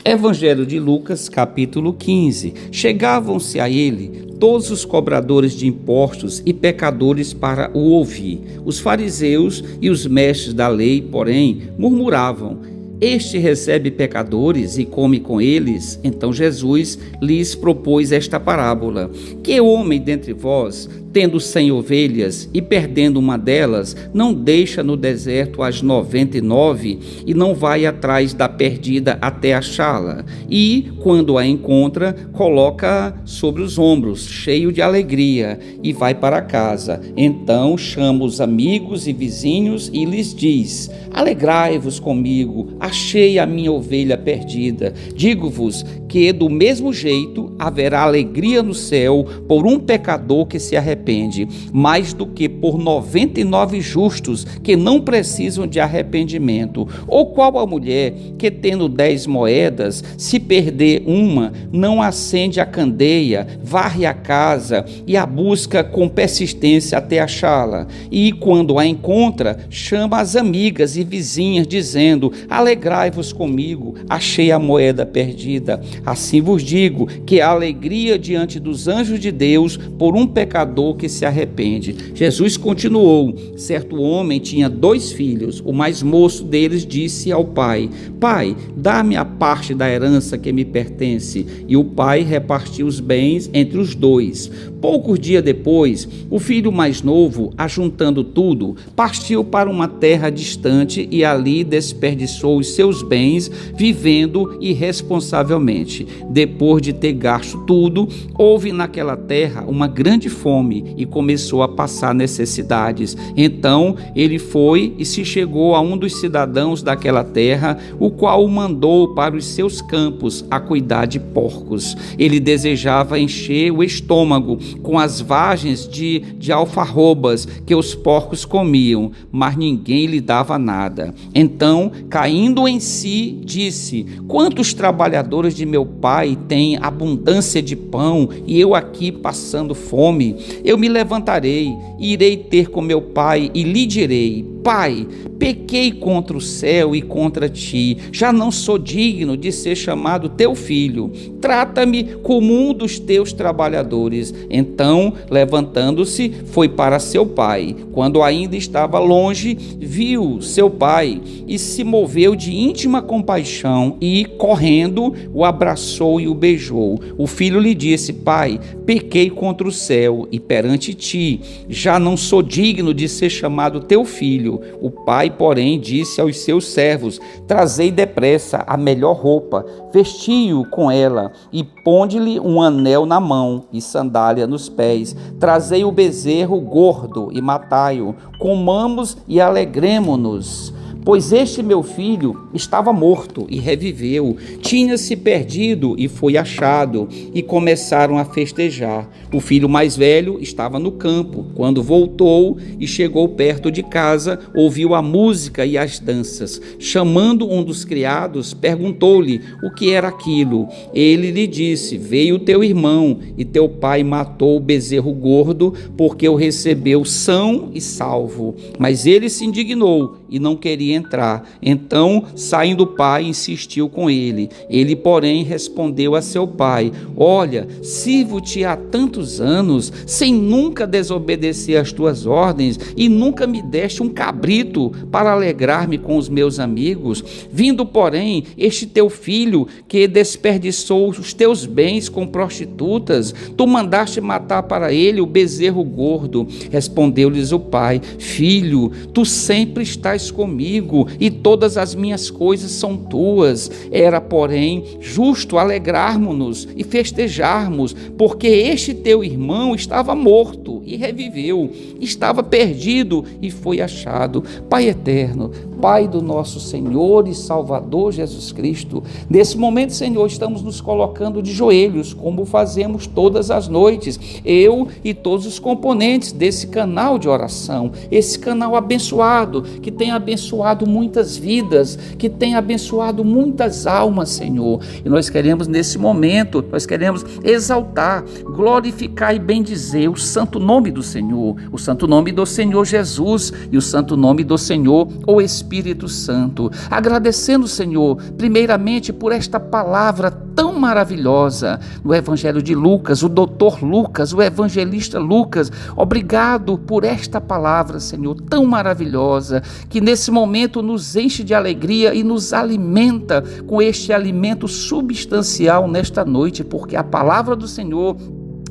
Evangelho de Lucas, capítulo 15. Chegavam-se a ele todos os cobradores de impostos e pecadores para o ouvir. Os fariseus e os mestres da lei, porém, murmuravam: este recebe pecadores e come com eles. Então Jesus lhes propôs esta parábola: que homem dentre vós, tendo 100 ovelhas e perdendo uma delas, não deixa no deserto as 99 e não vai atrás da perdida até achá-la? E, quando a encontra, coloca-a sobre os ombros, cheio de alegria, e vai para casa. Então chama os amigos e vizinhos e lhes diz: alegrai-vos comigo, achei a minha ovelha perdida. Digo-vos que do mesmo jeito haverá alegria no céu por um pecador que se arrepende, mais do que por 99 justos que não precisam de arrependimento. Ou qual a mulher que, tendo 10 moedas, se perder uma, não acende a candeia, varre a casa e a busca com persistência até achá-la? E quando a encontra, chama as amigas e vizinhas, dizendo: alegrai-vos comigo, achei a moeda perdida. Assim vos digo que há alegria diante dos anjos de Deus por um pecador que se arrepende. Jesus continuou: certo homem tinha 2 filhos. O mais moço deles disse ao pai: pai, dá-me a parte da herança que me pertence. E o pai repartiu os bens entre os 2. Poucos dias depois, o filho mais novo, ajuntando tudo, partiu para uma terra distante e ali desperdiçou os seus bens, vivendo irresponsavelmente. Depois de ter gasto tudo, houve naquela terra uma grande fome e começou a passar necessidades. Então ele foi e se chegou a um dos cidadãos daquela terra, o qual o mandou para os seus campos a cuidar de porcos. Ele desejava encher o estômago com as vagens de alfarrobas que os porcos comiam, mas ninguém lhe dava nada. Então, caindo em si, disse: quantos trabalhadores de meu pai têm abundância de pão e eu aqui passando fome? Eu me levantarei e irei ter com meu pai e lhe direi: pai, pequei contra o céu e contra ti, já não sou digno de ser chamado teu filho. Trata-me como um dos teus trabalhadores. Então, levantando-se, foi para seu pai. Quando ainda estava longe, viu seu pai e se moveu de íntima compaixão e, correndo, o abraçou e o beijou. O filho lhe disse: pai, pequei contra o céu e perante ti, já não sou digno de ser chamado teu filho. O pai, porém, disse aos seus servos: trazei depressa a melhor roupa, vesti-o com ela e ponde-lhe um anel na mão e sandália nos pés. Trazei o bezerro gordo e matai-o, comamos e alegremo-nos. Pois este meu filho estava morto e reviveu, tinha-se perdido e foi achado, e começaram a festejar. O filho mais velho estava no campo. Quando voltou e chegou perto de casa, ouviu a música e as danças. Chamando um dos criados, perguntou-lhe o que era aquilo. Ele lhe disse: veio teu irmão e teu pai matou o bezerro gordo, porque o recebeu são e salvo. Mas ele se indignou e não queria entrar. Então, saindo o pai, insistiu com ele. Ele, porém, respondeu a seu pai: olha, sirvo-te há tantos anos, sem nunca desobedecer às tuas ordens, e nunca me deste um cabrito para alegrar-me com os meus amigos. Vindo, porém, este teu filho, que desperdiçou os teus bens com prostitutas, tu mandaste matar para ele o bezerro gordo. Respondeu-lhes o pai: filho, tu sempre estás comigo, e todas as minhas coisas são tuas. Era, porém, justo alegrarmos-nos e festejarmos, porque este teu irmão estava morto e reviveu, estava perdido e foi achado. Pai eterno, Pai do nosso Senhor e Salvador Jesus Cristo, nesse momento, Senhor, estamos nos colocando de joelhos, como fazemos todas as noites, eu e todos os componentes desse canal de oração, esse canal abençoado, que tem abençoado muitas vidas, que tem abençoado muitas almas, Senhor. E nós queremos, nesse momento, nós queremos exaltar, glorificar e bendizer o santo nome do Senhor, o santo nome do Senhor Jesus e o santo nome do Senhor, o Espírito Espírito Santo, agradecendo, Senhor, primeiramente por esta palavra tão maravilhosa no Evangelho de Lucas, o doutor Lucas, o evangelista Lucas. Obrigado por esta palavra, Senhor, tão maravilhosa, que nesse momento nos enche de alegria e nos alimenta com este alimento substancial nesta noite, porque a palavra do Senhor,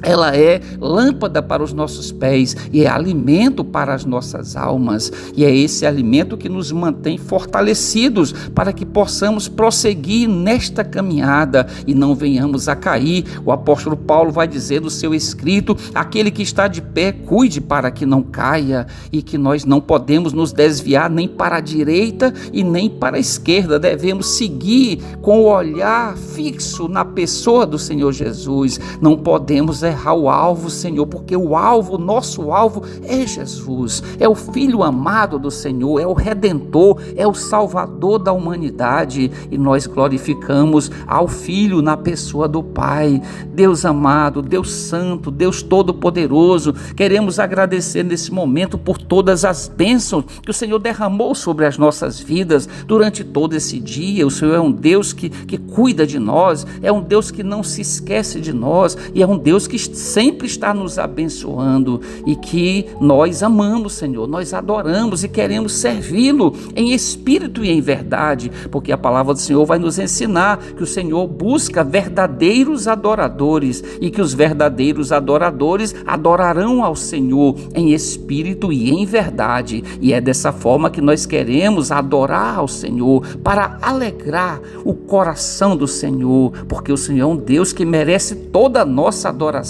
ela é lâmpada para os nossos pés e é alimento para as nossas almas. E é esse alimento que nos mantém fortalecidos para que possamos prosseguir nesta caminhada e não venhamos a cair. O apóstolo Paulo vai dizer no seu escrito: aquele que está de pé, cuide para que não caia, e que nós não podemos nos desviar nem para a direita e nem para a esquerda. Devemos seguir com o olhar fixo na pessoa do Senhor Jesus. Não podemos errar o alvo, Senhor, porque o alvo, nosso alvo é Jesus, é o Filho amado do Senhor, é o Redentor, é o Salvador da humanidade, e nós glorificamos ao Filho na pessoa do Pai. Deus amado, Deus Santo, Deus Todo-Poderoso, queremos agradecer nesse momento por todas as bênçãos que o Senhor derramou sobre as nossas vidas durante todo esse dia. O Senhor é um Deus que cuida de nós, é um Deus que não se esquece de nós, e é um Deus que sempre está nos abençoando e que nós amamos, Senhor, nós adoramos e queremos servi-lo em espírito e em verdade, porque a palavra do Senhor vai nos ensinar que o Senhor busca verdadeiros adoradores e que os verdadeiros adoradores adorarão ao Senhor em espírito e em verdade, e é dessa forma que nós queremos adorar ao Senhor, para alegrar o coração do Senhor, porque o Senhor é um Deus que merece toda a nossa adoração,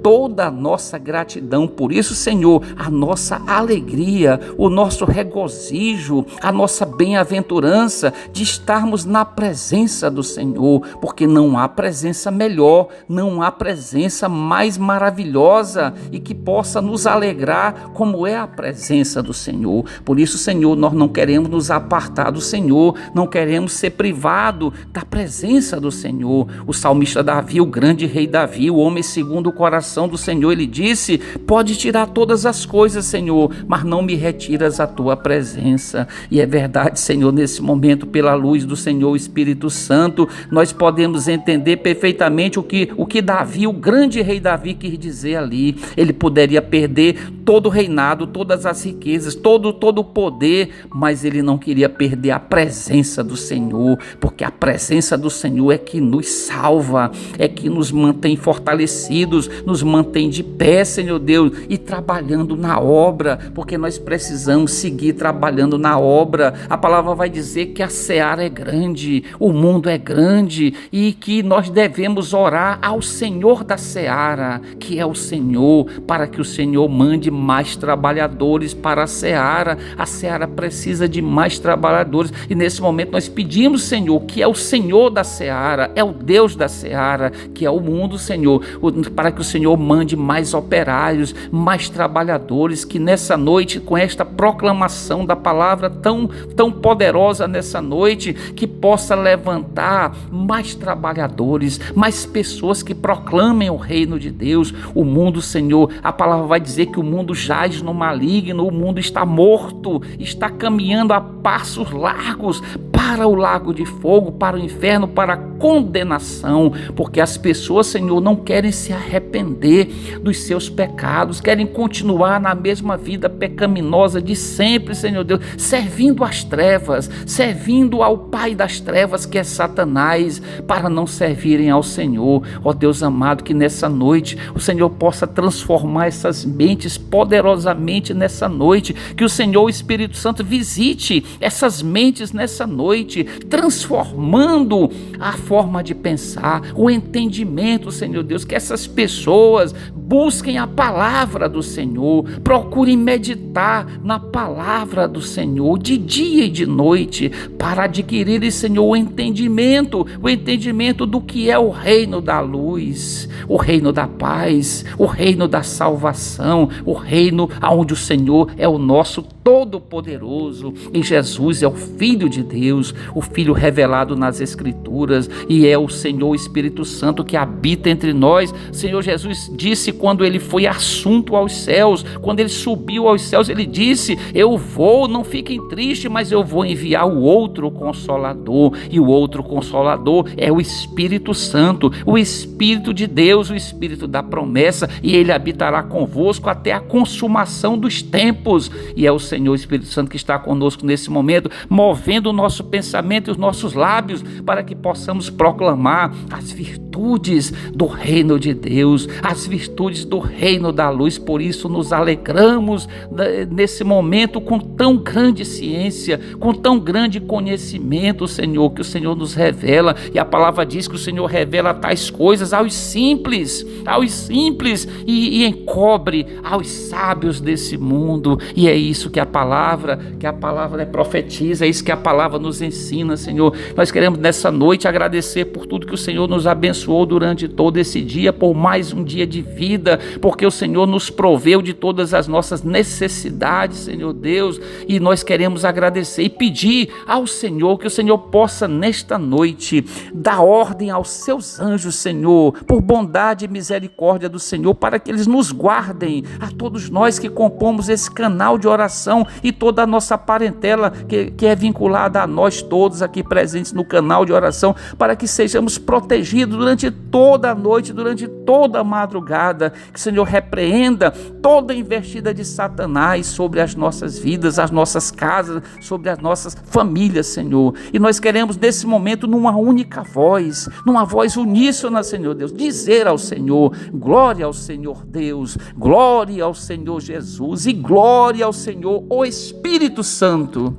toda a nossa gratidão. Por isso, Senhor, a nossa alegria, o nosso regozijo, a nossa bem-aventurança de estarmos na presença do Senhor, porque não há presença melhor, não há presença mais maravilhosa e que possa nos alegrar como é a presença do Senhor. Por isso, Senhor, nós não queremos nos apartar do Senhor, não queremos ser privados da presença do Senhor. O salmista Davi, o grande rei Davi, o homem segundo o coração do Senhor, ele disse: pode tirar todas as coisas, Senhor, mas não me retiras a tua presença. E é verdade, Senhor, nesse momento, pela luz do Senhor, o Espírito Santo, nós podemos entender perfeitamente o que Davi, o grande rei Davi, quis dizer ali. Ele poderia perder todo o reinado, todas as riquezas, todo o poder, mas ele não queria perder a presença do Senhor, porque a presença do Senhor é que nos salva, é que nos mantém fortalecidos, nos mantém de pé, Senhor Deus, e trabalhando na obra, porque nós precisamos seguir trabalhando na obra. A palavra vai dizer que a seara é grande, o mundo é grande, e que nós devemos orar ao Senhor da seara, que é o Senhor, para que o Senhor mande mais trabalhadores para a seara. A seara precisa de mais trabalhadores, e nesse momento nós pedimos, Senhor, que é o Senhor da seara, é o Deus da seara, que é o mundo, Senhor, para que o Senhor mande mais operários, mais trabalhadores, que nessa noite, com esta proclamação da palavra tão poderosa nessa noite, que possa levantar mais trabalhadores, mais pessoas que proclamem o reino de Deus. O mundo, Senhor, a palavra vai dizer que o mundo jaz no maligno, o mundo está morto, está caminhando a passos largos para o lago de fogo, para o inferno, para a condenação, porque as pessoas, Senhor, não querem se arrepender dos seus pecados, querem continuar na mesma vida pecaminosa de sempre, Senhor Deus, servindo às trevas, servindo ao pai das trevas, que é Satanás, para não servirem ao Senhor. Ó Deus amado, que nessa noite o Senhor possa transformar essas mentes poderosamente nessa noite, que o Senhor, o Espírito Santo, visite essas mentes nessa noite, transformando a forma de pensar, o entendimento, Senhor Deus, que essas pessoas busquem a palavra do Senhor, procurem meditar na palavra do Senhor de dia e de noite, para adquirirem, Senhor, o entendimento do que é o reino da luz, o reino da paz, o reino da salvação, o reino onde o Senhor é o nosso Todo-Poderoso, e Jesus é o Filho de Deus, o Filho revelado nas Escrituras, e é o Senhor Espírito Santo que habita entre nós. Senhor Jesus disse quando ele foi assunto aos céus, quando ele subiu aos céus, ele disse: eu vou, não fiquem tristes, mas eu vou enviar o outro Consolador, e o outro Consolador é o Espírito Santo, o Espírito de Deus, o Espírito da promessa, e ele habitará convosco até a consumação dos tempos. E é o Senhor Espírito Santo que está conosco nesse momento, movendo o nosso pensamento e os nossos lábios para que possamos proclamar as virtudes do reino de Deus, as virtudes do reino da luz. Por isso nos alegramos nesse momento com tão grande ciência, com tão grande conhecimento, Senhor, que o Senhor nos revela. E a palavra diz que o Senhor revela tais coisas aos simples e encobre aos sábios desse mundo. E é isso que a palavra profetiza, é isso que a palavra nos ensina, Senhor. Nós queremos nessa noite agradecer por tudo que o Senhor nos abençoou durante todo esse dia, por mais um dia de vida, porque o Senhor nos proveu de todas as nossas necessidades, Senhor Deus, e nós queremos agradecer e pedir ao Senhor que o Senhor possa nesta noite dar ordem aos seus anjos, Senhor, por bondade e misericórdia do Senhor, para que eles nos guardem, a todos nós que compomos esse canal de oração e toda a nossa parentela que é vinculada a nós todos aqui presentes no canal de oração, para que sejamos protegidos durante toda a noite, durante toda a madrugada. Que o Senhor repreenda toda a investida de Satanás sobre as nossas vidas, as nossas casas, sobre as nossas famílias, Senhor. E nós queremos nesse momento, numa única voz, numa voz uníssona, Senhor Deus, dizer ao Senhor: glória ao Senhor Deus, glória ao Senhor Jesus e glória ao Senhor o Espírito Santo.